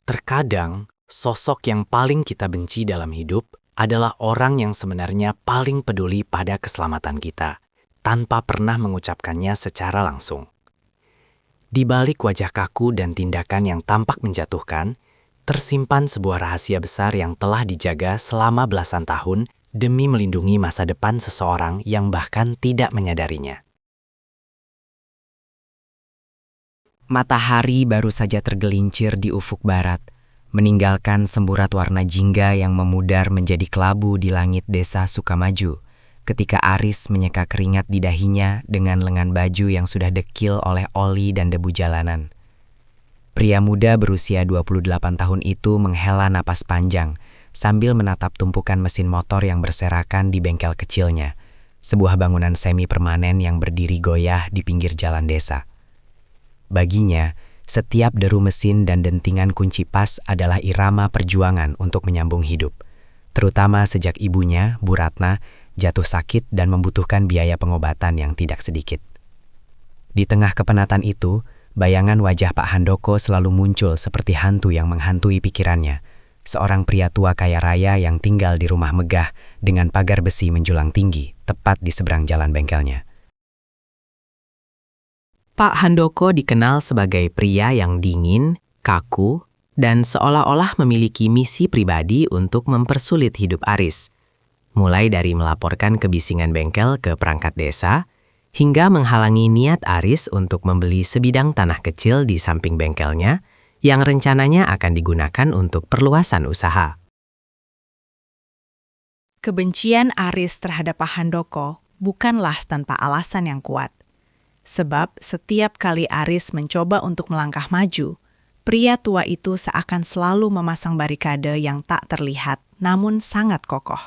Terkadang, sosok yang paling kita benci dalam hidup adalah orang yang sebenarnya paling peduli pada keselamatan kita, tanpa pernah mengucapkannya secara langsung. Di balik wajah kaku dan tindakan yang tampak menjatuhkan, tersimpan sebuah rahasia besar yang telah dijaga selama belasan tahun demi melindungi masa depan seseorang yang bahkan tidak menyadarinya. Matahari baru saja tergelincir di ufuk barat, meninggalkan semburat warna jingga yang memudar menjadi kelabu di langit desa Sukamaju, ketika Aris menyeka keringat di dahinya dengan lengan baju yang sudah dekil oleh oli dan debu jalanan. Pria muda berusia 28 tahun itu menghela napas panjang sambil menatap tumpukan mesin motor yang berserakan di bengkel kecilnya, sebuah bangunan semi permanen yang berdiri goyah di pinggir jalan desa. Baginya, setiap deru mesin dan dentingan kunci pas adalah irama perjuangan untuk menyambung hidup, terutama sejak ibunya, Bu Ratna, jatuh sakit dan membutuhkan biaya pengobatan yang tidak sedikit. Di tengah kepenatan itu, bayangan wajah Pak Handoko selalu muncul seperti hantu yang menghantui pikirannya, seorang pria tua kaya raya yang tinggal di rumah megah dengan pagar besi menjulang tinggi, tepat di seberang jalan bengkelnya. Pak Handoko dikenal sebagai pria yang dingin, kaku, dan seolah-olah memiliki misi pribadi untuk mempersulit hidup Aris. Mulai dari melaporkan kebisingan bengkel ke perangkat desa, hingga menghalangi niat Aris untuk membeli sebidang tanah kecil di samping bengkelnya yang rencananya akan digunakan untuk perluasan usaha. Kebencian Aris terhadap Pak Handoko bukanlah tanpa alasan yang kuat. Sebab setiap kali Aris mencoba untuk melangkah maju, pria tua itu seakan selalu memasang barikade yang tak terlihat namun sangat kokoh.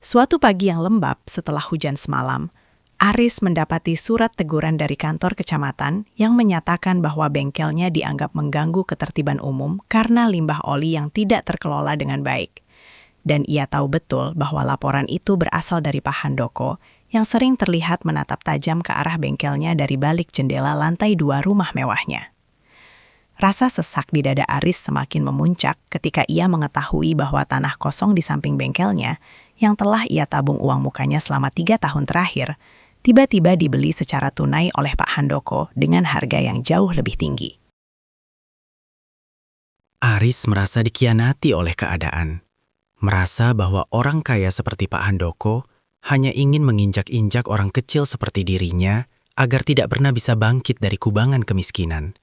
Suatu pagi yang lembab setelah hujan semalam, Aris mendapati surat teguran dari kantor kecamatan yang menyatakan bahwa bengkelnya dianggap mengganggu ketertiban umum karena limbah oli yang tidak terkelola dengan baik. Dan ia tahu betul bahwa laporan itu berasal dari Pak Handoko yang sering terlihat menatap tajam ke arah bengkelnya dari balik jendela lantai 2 rumah mewahnya. Rasa sesak di dada Aris semakin memuncak ketika ia mengetahui bahwa tanah kosong di samping bengkelnya yang telah ia tabung uang mukanya selama 3 tahun terakhir, tiba-tiba dibeli secara tunai oleh Pak Handoko dengan harga yang jauh lebih tinggi. Aris merasa dikhianati oleh keadaan. Merasa bahwa orang kaya seperti Pak Handoko hanya ingin menginjak-injak orang kecil seperti dirinya agar tidak pernah bisa bangkit dari kubangan kemiskinan.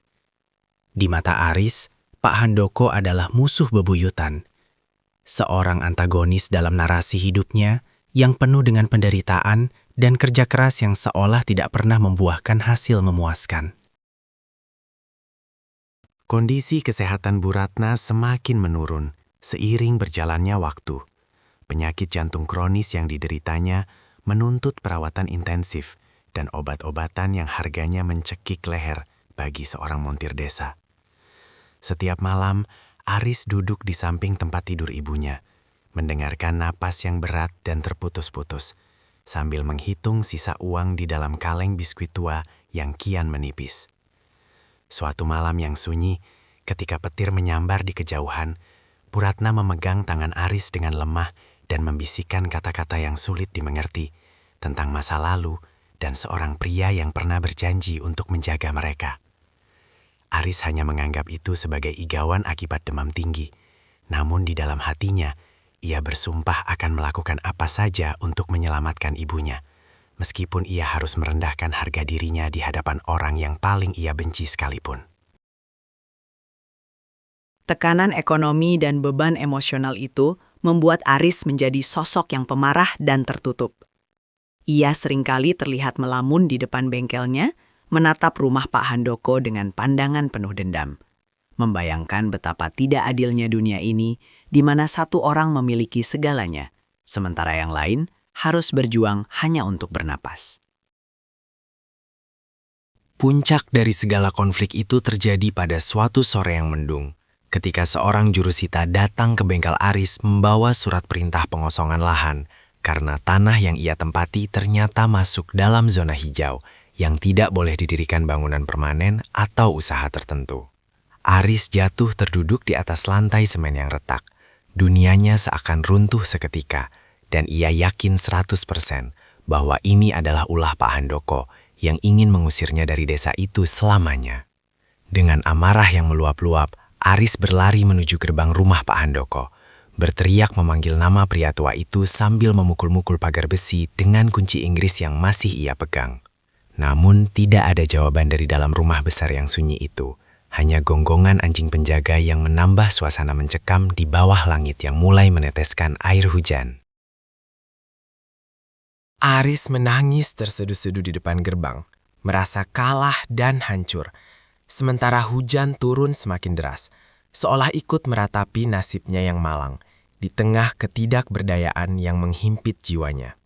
Di mata Aris, Pak Handoko adalah musuh bebuyutan. Seorang antagonis dalam narasi hidupnya yang penuh dengan penderitaan dan kerja keras yang seolah tidak pernah membuahkan hasil memuaskan. Kondisi kesehatan Bu Ratna semakin menurun seiring berjalannya waktu. Penyakit jantung kronis yang dideritanya menuntut perawatan intensif dan obat-obatan yang harganya mencekik leher bagi seorang montir desa. Setiap malam, Aris duduk di samping tempat tidur ibunya, mendengarkan napas yang berat dan terputus-putus, sambil menghitung sisa uang di dalam kaleng biskuit tua yang kian menipis. Suatu malam yang sunyi, ketika petir menyambar di kejauhan, Bu Ratna memegang tangan Aris dengan lemah dan membisikkan kata-kata yang sulit dimengerti tentang masa lalu dan seorang pria yang pernah berjanji untuk menjaga mereka. Aris hanya menganggap itu sebagai igauan akibat demam tinggi, namun di dalam hatinya, ia bersumpah akan melakukan apa saja untuk menyelamatkan ibunya, meskipun ia harus merendahkan harga dirinya di hadapan orang yang paling ia benci sekalipun. Tekanan ekonomi dan beban emosional itu membuat Aris menjadi sosok yang pemarah dan tertutup. Ia seringkali terlihat melamun di depan bengkelnya, menatap rumah Pak Handoko dengan pandangan penuh dendam. Membayangkan betapa tidak adilnya dunia ini, di mana satu orang memiliki segalanya, sementara yang lain harus berjuang hanya untuk bernapas. Puncak dari segala konflik itu terjadi pada suatu sore yang mendung, ketika seorang jurusita datang ke bengkel Aris membawa surat perintah pengosongan lahan karena tanah yang ia tempati ternyata masuk dalam zona hijau yang tidak boleh didirikan bangunan permanen atau usaha tertentu. Aris jatuh terduduk di atas lantai semen yang retak. Dunianya seakan runtuh seketika, dan ia yakin 100% bahwa ini adalah ulah Pak Handoko yang ingin mengusirnya dari desa itu selamanya. Dengan amarah yang meluap-luap, Aris berlari menuju gerbang rumah Pak Handoko, berteriak memanggil nama pria tua itu sambil memukul-mukul pagar besi dengan kunci Inggris yang masih ia pegang. Namun tidak ada jawaban dari dalam rumah besar yang sunyi itu. Hanya gonggongan anjing penjaga yang menambah suasana mencekam di bawah langit yang mulai meneteskan air hujan. Aris menangis terseduh-seduh di depan gerbang, merasa kalah dan hancur. Sementara hujan turun semakin deras, seolah ikut meratapi nasibnya yang malang, di tengah ketidakberdayaan yang menghimpit jiwanya.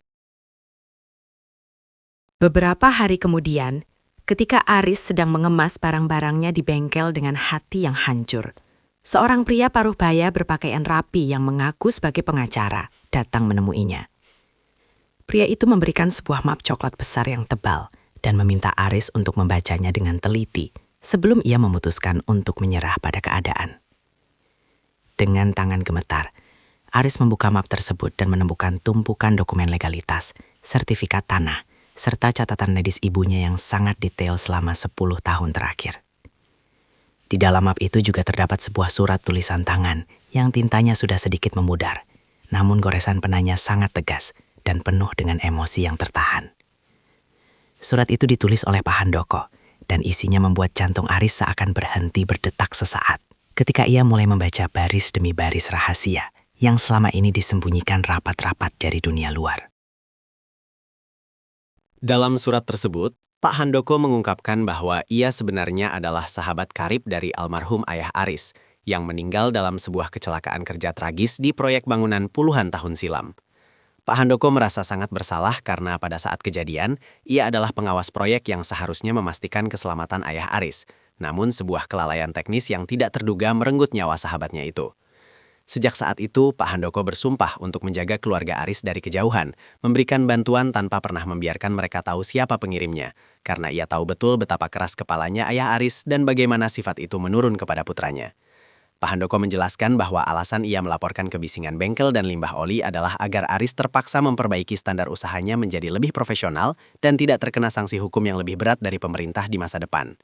Beberapa hari kemudian, ketika Aris sedang mengemas barang-barangnya di bengkel dengan hati yang hancur, seorang pria paruh baya berpakaian rapi yang mengaku sebagai pengacara datang menemuinya. Pria itu memberikan sebuah map coklat besar yang tebal dan meminta Aris untuk membacanya dengan teliti sebelum ia memutuskan untuk menyerah pada keadaan. Dengan tangan gemetar, Aris membuka map tersebut dan menemukan tumpukan dokumen legalitas, sertifikat tanah, serta catatan medis ibunya yang sangat detail selama 10 tahun terakhir. Di dalam map itu juga terdapat sebuah surat tulisan tangan yang tintanya sudah sedikit memudar, namun goresan penanya sangat tegas dan penuh dengan emosi yang tertahan. Surat itu ditulis oleh Pak Handoko, dan isinya membuat jantung Aris seakan berhenti berdetak sesaat ketika ia mulai membaca baris demi baris rahasia yang selama ini disembunyikan rapat-rapat dari dunia luar. Dalam surat tersebut, Pak Handoko mengungkapkan bahwa ia sebenarnya adalah sahabat karib dari almarhum ayah Aris yang meninggal dalam sebuah kecelakaan kerja tragis di proyek bangunan puluhan tahun silam. Pak Handoko merasa sangat bersalah karena pada saat kejadian, ia adalah pengawas proyek yang seharusnya memastikan keselamatan ayah Aris, namun sebuah kelalaian teknis yang tidak terduga merenggut nyawa sahabatnya itu. Sejak saat itu, Pak Handoko bersumpah untuk menjaga keluarga Aris dari kejauhan, memberikan bantuan tanpa pernah membiarkan mereka tahu siapa pengirimnya, karena ia tahu betul betapa keras kepalanya ayah Aris dan bagaimana sifat itu menurun kepada putranya. Pak Handoko menjelaskan bahwa alasan ia melaporkan kebisingan bengkel dan limbah oli adalah agar Aris terpaksa memperbaiki standar usahanya menjadi lebih profesional dan tidak terkena sanksi hukum yang lebih berat dari pemerintah di masa depan.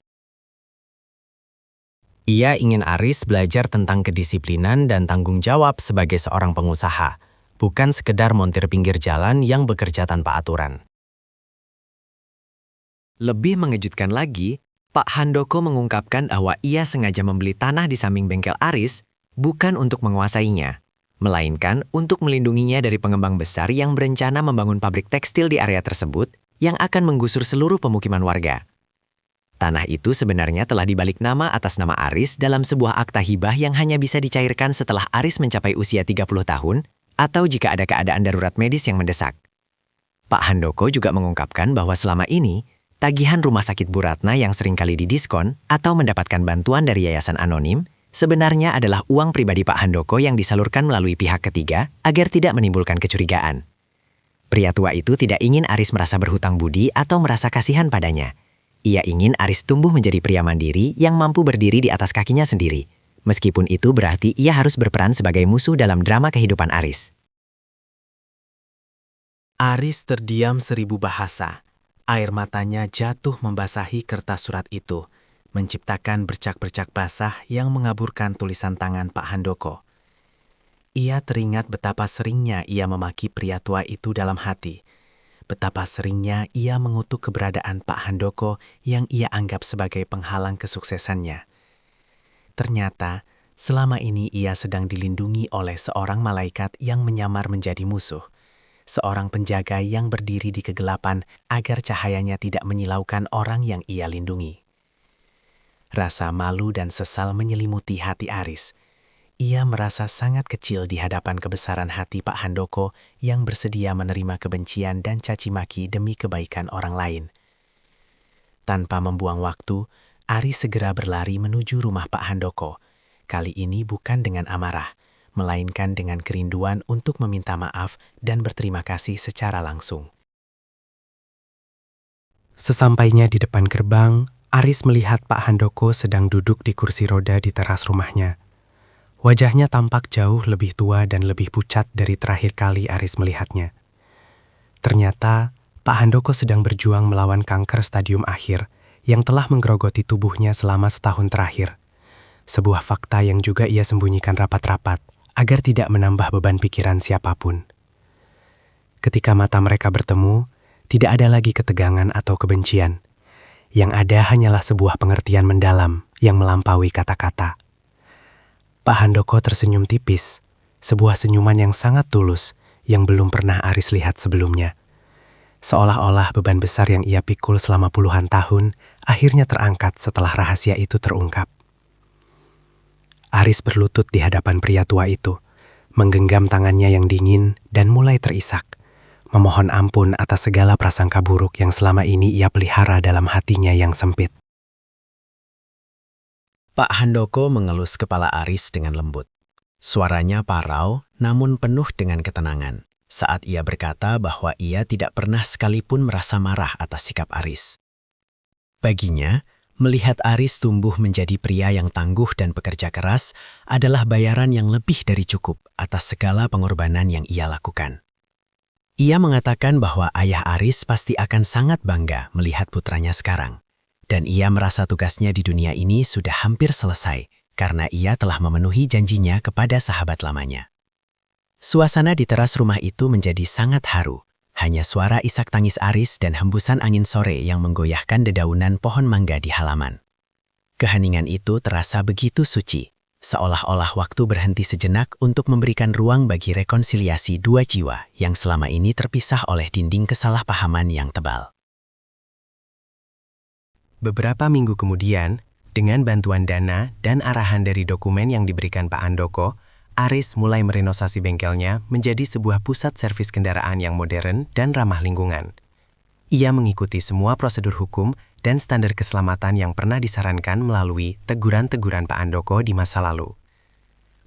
Ia ingin Aris belajar tentang kedisiplinan dan tanggung jawab sebagai seorang pengusaha, bukan sekedar montir pinggir jalan yang bekerja tanpa aturan. Lebih mengejutkan lagi, Pak Handoko mengungkapkan bahwa ia sengaja membeli tanah di samping bengkel Aris bukan untuk menguasainya, melainkan untuk melindunginya dari pengembang besar yang berencana membangun pabrik tekstil di area tersebut yang akan menggusur seluruh pemukiman warga. Tanah itu sebenarnya telah dibalik nama atas nama Aris dalam sebuah akta hibah yang hanya bisa dicairkan setelah Aris mencapai usia 30 tahun atau jika ada keadaan darurat medis yang mendesak. Pak Handoko juga mengungkapkan bahwa selama ini, tagihan rumah sakit Bu Ratna yang seringkali didiskon atau mendapatkan bantuan dari yayasan anonim sebenarnya adalah uang pribadi Pak Handoko yang disalurkan melalui pihak ketiga agar tidak menimbulkan kecurigaan. Pria tua itu tidak ingin Aris merasa berhutang budi atau merasa kasihan padanya. Ia ingin Aris tumbuh menjadi pria mandiri yang mampu berdiri di atas kakinya sendiri. Meskipun itu berarti ia harus berperan sebagai musuh dalam drama kehidupan Aris. Aris terdiam 1000 bahasa. Air matanya jatuh membasahi kertas surat itu, menciptakan bercak-bercak basah yang mengaburkan tulisan tangan Pak Handoko. Ia teringat betapa seringnya ia memaki pria tua itu dalam hati. Betapa seringnya ia mengutuk keberadaan Pak Handoko yang ia anggap sebagai penghalang kesuksesannya. Ternyata, selama ini ia sedang dilindungi oleh seorang malaikat yang menyamar menjadi musuh. Seorang penjaga yang berdiri di kegelapan agar cahayanya tidak menyilaukan orang yang ia lindungi. Rasa malu dan sesal menyelimuti hati Aris. Ia merasa sangat kecil di hadapan kebesaran hati Pak Handoko yang bersedia menerima kebencian dan caci maki demi kebaikan orang lain. Tanpa membuang waktu, Aris segera berlari menuju rumah Pak Handoko. Kali ini bukan dengan amarah, melainkan dengan kerinduan untuk meminta maaf dan berterima kasih secara langsung. Sesampainya di depan gerbang, Aris melihat Pak Handoko sedang duduk di kursi roda di teras rumahnya. Wajahnya tampak jauh lebih tua dan lebih pucat dari terakhir kali Aris melihatnya. Ternyata, Pak Handoko sedang berjuang melawan kanker stadium akhir yang telah menggerogoti tubuhnya selama setahun terakhir. Sebuah fakta yang juga ia sembunyikan rapat-rapat agar tidak menambah beban pikiran siapapun. Ketika mata mereka bertemu, tidak ada lagi ketegangan atau kebencian. Yang ada hanyalah sebuah pengertian mendalam yang melampaui kata-kata. Pak Handoko tersenyum tipis, sebuah senyuman yang sangat tulus yang belum pernah Aris lihat sebelumnya. Seolah-olah beban besar yang ia pikul selama puluhan tahun akhirnya terangkat setelah rahasia itu terungkap. Aris berlutut di hadapan pria tua itu, menggenggam tangannya yang dingin dan mulai terisak, memohon ampun atas segala prasangka buruk yang selama ini ia pelihara dalam hatinya yang sempit. Pak Handoko mengelus kepala Aris dengan lembut. Suaranya parau namun penuh dengan ketenangan saat ia berkata bahwa ia tidak pernah sekalipun merasa marah atas sikap Aris. Baginya, melihat Aris tumbuh menjadi pria yang tangguh dan pekerja keras adalah bayaran yang lebih dari cukup atas segala pengorbanan yang ia lakukan. Ia mengatakan bahwa ayah Aris pasti akan sangat bangga melihat putranya sekarang. Dan ia merasa tugasnya di dunia ini sudah hampir selesai karena ia telah memenuhi janjinya kepada sahabat lamanya. Suasana di teras rumah itu menjadi sangat haru. Hanya suara isak tangis Aris dan hembusan angin sore yang menggoyahkan dedaunan pohon mangga di halaman. Keheningan itu terasa begitu suci. Seolah-olah waktu berhenti sejenak untuk memberikan ruang bagi rekonsiliasi dua jiwa yang selama ini terpisah oleh dinding kesalahpahaman yang tebal. Beberapa minggu kemudian, dengan bantuan dana dan arahan dari dokumen yang diberikan Pak Handoko, Aris mulai merenovasi bengkelnya menjadi sebuah pusat servis kendaraan yang modern dan ramah lingkungan. Ia mengikuti semua prosedur hukum dan standar keselamatan yang pernah disarankan melalui teguran-teguran Pak Handoko di masa lalu.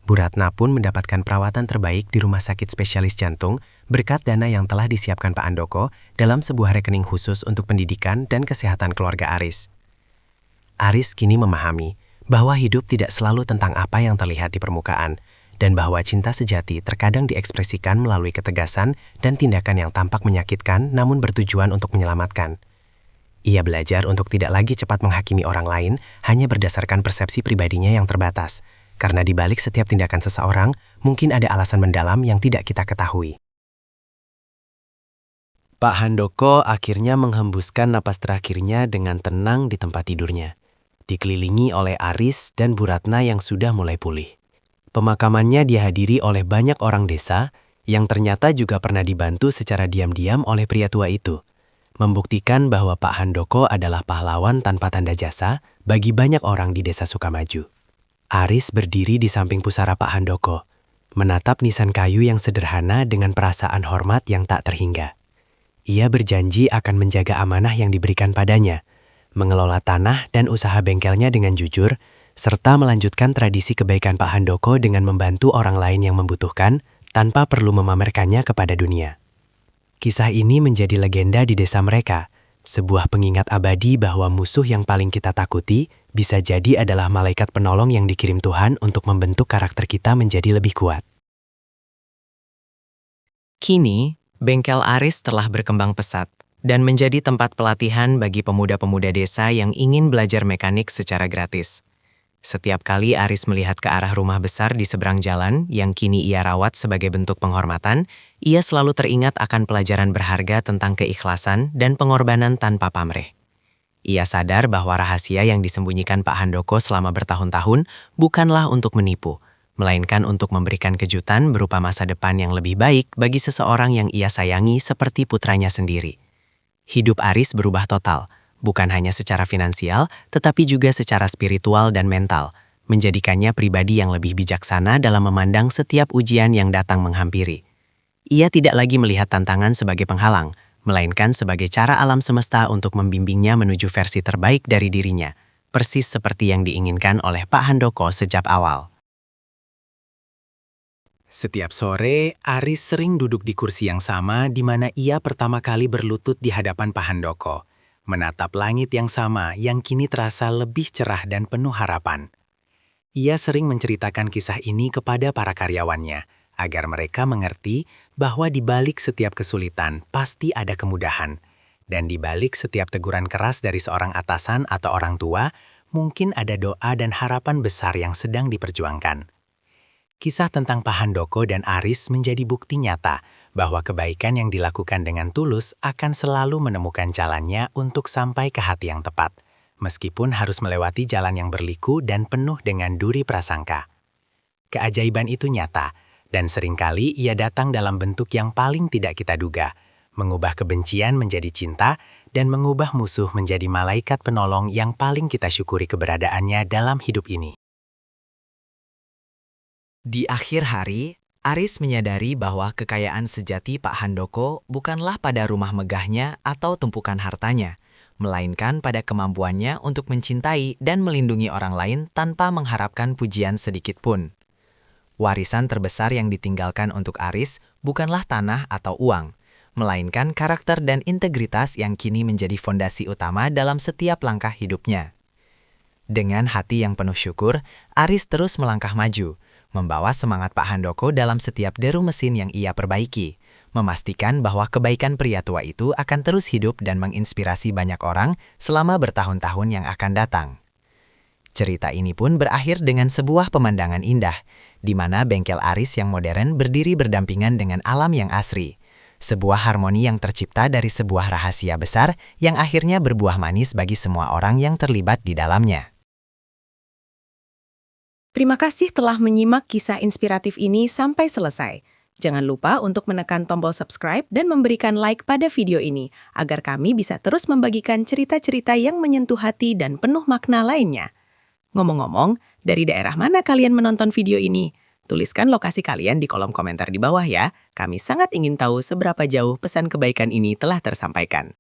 Bu Ratna pun mendapatkan perawatan terbaik di rumah sakit spesialis jantung berkat dana yang telah disiapkan Pak Handoko dalam sebuah rekening khusus untuk pendidikan dan kesehatan keluarga Aris. Aris kini memahami bahwa hidup tidak selalu tentang apa yang terlihat di permukaan, dan bahwa cinta sejati terkadang diekspresikan melalui ketegasan dan tindakan yang tampak menyakitkan namun bertujuan untuk menyelamatkan. Ia belajar untuk tidak lagi cepat menghakimi orang lain hanya berdasarkan persepsi pribadinya yang terbatas, karena di balik setiap tindakan seseorang mungkin ada alasan mendalam yang tidak kita ketahui. Pak Handoko akhirnya menghembuskan napas terakhirnya dengan tenang di tempat tidurnya, dikelilingi oleh Aris dan Bu Ratna yang sudah mulai pulih. Pemakamannya dihadiri oleh banyak orang desa yang ternyata juga pernah dibantu secara diam-diam oleh pria tua itu, membuktikan bahwa Pak Handoko adalah pahlawan tanpa tanda jasa bagi banyak orang di desa Sukamaju. Aris berdiri di samping pusara Pak Handoko, menatap nisan kayu yang sederhana dengan perasaan hormat yang tak terhingga. Ia berjanji akan menjaga amanah yang diberikan padanya, mengelola tanah dan usaha bengkelnya dengan jujur, serta melanjutkan tradisi kebaikan Pak Handoko dengan membantu orang lain yang membutuhkan tanpa perlu memamerkannya kepada dunia. Kisah ini menjadi legenda di desa mereka, sebuah pengingat abadi bahwa musuh yang paling kita takuti bisa jadi adalah malaikat penolong yang dikirim Tuhan untuk membentuk karakter kita menjadi lebih kuat. Kini, bengkel Aris telah berkembang pesat dan menjadi tempat pelatihan bagi pemuda-pemuda desa yang ingin belajar mekanik secara gratis. Setiap kali Aris melihat ke arah rumah besar di seberang jalan yang kini ia rawat sebagai bentuk penghormatan, ia selalu teringat akan pelajaran berharga tentang keikhlasan dan pengorbanan tanpa pamrih. Ia sadar bahwa rahasia yang disembunyikan Pak Handoko selama bertahun-tahun bukanlah untuk menipu, melainkan untuk memberikan kejutan berupa masa depan yang lebih baik bagi seseorang yang ia sayangi seperti putranya sendiri. Hidup Aris berubah total, bukan hanya secara finansial, tetapi juga secara spiritual dan mental, menjadikannya pribadi yang lebih bijaksana dalam memandang setiap ujian yang datang menghampiri. Ia tidak lagi melihat tantangan sebagai penghalang, melainkan sebagai cara alam semesta untuk membimbingnya menuju versi terbaik dari dirinya, persis seperti yang diinginkan oleh Pak Handoko sejak awal. Setiap sore, Aris sering duduk di kursi yang sama di mana ia pertama kali berlutut di hadapan Pak Handoko, menatap langit yang sama yang kini terasa lebih cerah dan penuh harapan. Ia sering menceritakan kisah ini kepada para karyawannya, agar mereka mengerti bahwa di balik setiap kesulitan pasti ada kemudahan. Dan di balik setiap teguran keras dari seorang atasan atau orang tua, mungkin ada doa dan harapan besar yang sedang diperjuangkan. Kisah tentang Pak Handoko dan Aris menjadi bukti nyata bahwa kebaikan yang dilakukan dengan tulus akan selalu menemukan jalannya untuk sampai ke hati yang tepat, meskipun harus melewati jalan yang berliku dan penuh dengan duri prasangka. Keajaiban itu nyata, dan seringkali ia datang dalam bentuk yang paling tidak kita duga, mengubah kebencian menjadi cinta dan mengubah musuh menjadi malaikat penolong yang paling kita syukuri keberadaannya dalam hidup ini. Di akhir hari, Aris menyadari bahwa kekayaan sejati Pak Handoko bukanlah pada rumah megahnya atau tumpukan hartanya, melainkan pada kemampuannya untuk mencintai dan melindungi orang lain tanpa mengharapkan pujian sedikit pun. Warisan terbesar yang ditinggalkan untuk Aris bukanlah tanah atau uang, melainkan karakter dan integritas yang kini menjadi fondasi utama dalam setiap langkah hidupnya. Dengan hati yang penuh syukur, Aris terus melangkah maju, membawa semangat Pak Handoko dalam setiap deru mesin yang ia perbaiki, memastikan bahwa kebaikan pria tua itu akan terus hidup dan menginspirasi banyak orang selama bertahun-tahun yang akan datang. Cerita ini pun berakhir dengan sebuah pemandangan indah, di mana bengkel Aris yang modern berdiri berdampingan dengan alam yang asri. Sebuah harmoni yang tercipta dari sebuah rahasia besar yang akhirnya berbuah manis bagi semua orang yang terlibat di dalamnya. Terima kasih telah menyimak kisah inspiratif ini sampai selesai. Jangan lupa untuk menekan tombol subscribe dan memberikan like pada video ini, agar kami bisa terus membagikan cerita-cerita yang menyentuh hati dan penuh makna lainnya. Ngomong-ngomong, dari daerah mana kalian menonton video ini? Tuliskan lokasi kalian di kolom komentar di bawah ya. Kami sangat ingin tahu seberapa jauh pesan kebaikan ini telah tersampaikan.